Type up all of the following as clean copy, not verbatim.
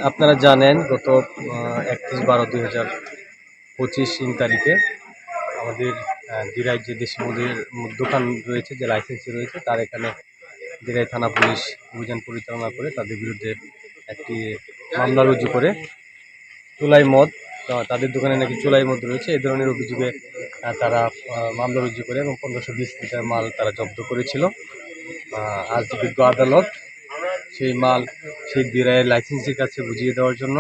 আপনারা জানেন গত 31/12/2025 তারিখে আমাদের দিরাই যে দেশি মদের দোকান রয়েছে, যে লাইসেন্সি রয়েছে, তার এখানে দিরাই থানা পুলিশ অভিযান পরিচালনা করে তাদের বিরুদ্ধে একটি মামলা রুজু করে চুলাই মদ, তাদের দোকানে নাকি চুলাই মদ রয়েছে এই ধরনের অভিযোগে তারা মামলা রুজু করে এবং 1520 লিটার মাল তারা জব্দ করেছিল। আজ বিজ্ঞ আদালত সেই মাল সেই দিরাইয়ের লাইসেন্সির কাছে বুঝিয়ে দেওয়ার জন্য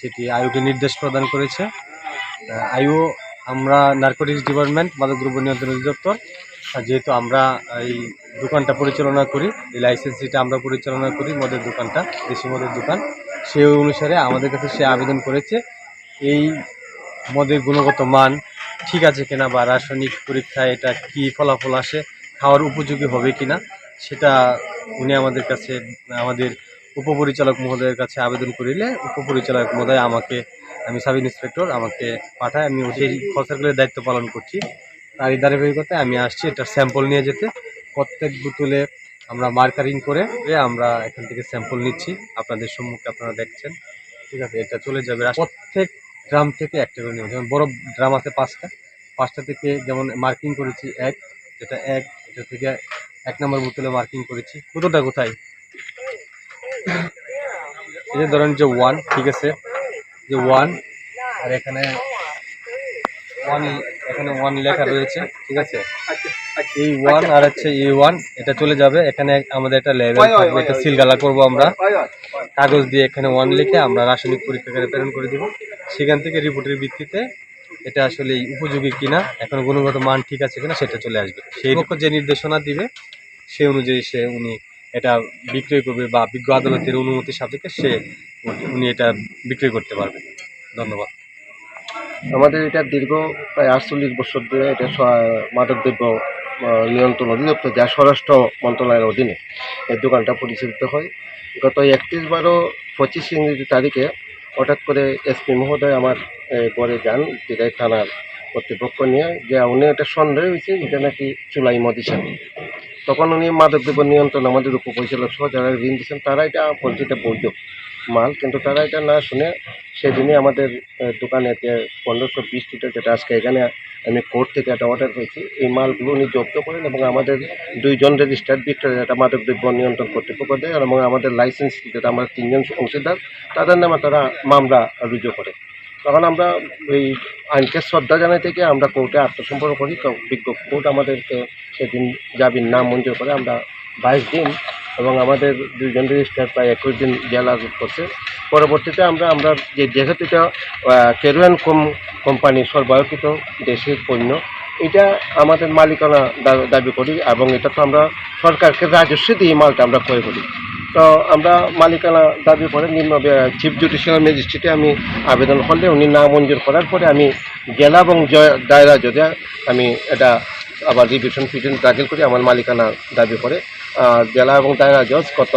সেটি আয়োগে নির্দেশ প্রদান করেছে। আইও আমরা নারকোটিক্স ডিপার্টমেন্ট, মাদকদ্রব্য নিয়ন্ত্রণ অধিদপ্তর, যেহেতু আমরা এই দোকানটা পরিচালনা করি, এই লাইসেন্সিটা আমরা পরিচালনা করি, মদের দোকানটা দেশি মদের দোকান, সেই অনুসারে আমাদের কাছে সে আবেদন করেছে এই মদের গুণগত মান ঠিক আছে কিনা বা রাসায়নিক পরীক্ষায় এটা কি ফলাফল আসে, খাওয়ার উপযোগী হবে কিনা, সেটা উনি আমাদের কাছে আমাদের উপপরিচালক মহোদয়ের কাছে আবেদন করিলে উপপরিচালক মহোদয় আমি সাব ইন্সপেক্টর আমাকে পাঠায়, আমি সেই খরচাগুলোর দায়িত্ব পালন করছি। আর এই ধারাবাহিকতায় আমি আসছি এটা স্যাম্পল নিয়ে যেতে। প্রত্যেক বোতলে আমরা মার্কারিং করে আমরা এখান থেকে স্যাম্পল নিচ্ছি, আপনাদের সম্মুখে আপনারা দেখছেন, ঠিক আছে। এটা চলে যাবে প্রত্যেক ড্রাম থেকে একটা করে নেব। যেমন বড় ড্রাম আছে 5টা থেকে যেমন মার্কিং করেছি এটা থেকে 1 নম্বর বোতলে মার্কিং করেছি। বোতলটা কোথায়? এই যে ধরেন যে 1, ঠিক আছে, যে 1, আর এখানে 1 লেখা রয়েছে, ঠিক আছে। এই 1 আর হচ্ছে E1, এটা চলে যাবে। এখানে আমাদের একটা লেভেল থাকবে, এটা সিল গালা করবো আমরা কাগজ দিয়ে, এখানে 1 লিখে আমরা রাসায়নিক পরীক্ষাগারে প্রেরণ করে দেব। সেখান থেকে রিপোর্টের ভিত্তিতে এটা আসলে উপযোগী কিনা, এখন গুণগত মান ঠিক আছে কিনা সেটা চলে আসবে। সেই পক্ষ যে নির্দেশনা দিবে সেই অনুযায়ী উনি এটা বিক্রয় করবে বা বিজ্ঞ আদালতের অনুমতির সাপেক্ষে উনি এটা বিক্রয় করতে পারবে। ধন্যবাদ। আমাদের এটা দীর্ঘ প্রায় 48 বছর ধরে এটা মাদকদ্রব্য নিয়ন্ত্রণ অধিদপ্তর, যা স্বরাষ্ট্র মন্ত্রণালয়ের অধীনে এই দোকানটা পরিচালিত হয়। গত 31/12/25 তারিখে হঠাৎ করে এসপি মহোদয় আমার ঘরে যান দিরাই থানার কর্তৃপক্ষ নিয়ে, যে উনি এটা সন্দেহ হয়েছে এটা নাকি চুলাই মদ হিসাবে। তখন উনি মাদকদ্রব্য নিয়ন্ত্রণ আমাদের উপপরিচালক সহ যারা ঋণ দিচ্ছেন তারা এটা বলছে এটা বৈধ মাল, কিন্তু তারা এটা না শুনে সেদিনই আমাদের দোকানে 1520 লিটার, যেটা আজকে এখানে আমি কোর্ট থেকে একটা অর্ডার পেয়েছি, এই মালগুলো উনি জব্দ করেন এবং আমাদের 2 জন রেজিস্টার্ড বিক্রেতা, যেটা মাদকদ্রব্য নিয়ন্ত্রণ কর্তৃপক্ষ দেয়, এবং আমাদের লাইসেন্স যেটা আমরা 3 জন অংশীদার, তাদের নামে তারা মামলা রুজু করে। তখন আমরা এই আইনকে শ্রদ্ধা জানাই থেকে আমরা কোর্টে আত্মসমর্পণ করি। তো বিজ্ঞ কোর্ট আমাদেরকে সেদিন জামিন না মঞ্জুর করে আমরা 22 দিন এবং আমাদের 2 জন রেজিস্টার প্রায় 21 দিন জেল হাজত করছে। পরবর্তীতে আমরা যেহেতু এটা কেরুয়ান কোম্পানির সরবরাহকৃত দেশের পণ্য, এটা আমাদের মালিকানা দাবি করি এবং এটা তো আমরা সরকারকে রাজস্ব দিয়ে এই মালটা আমরা ক্রয় করি। তো আমরা মালিকানা দাবি করে নিম্ন চিফ জুডিশিয়াল ম্যাজিস্ট্রেটে আমি আবেদন করলে উনি না মঞ্জুর করার পরে আমি জেলা এবং দায়রা জজে আমি এটা আবার রিভিশন পিটিশন দাখিল করি আমার মালিকানা দাবি করে। জেলা এবং দায়রা জজ গত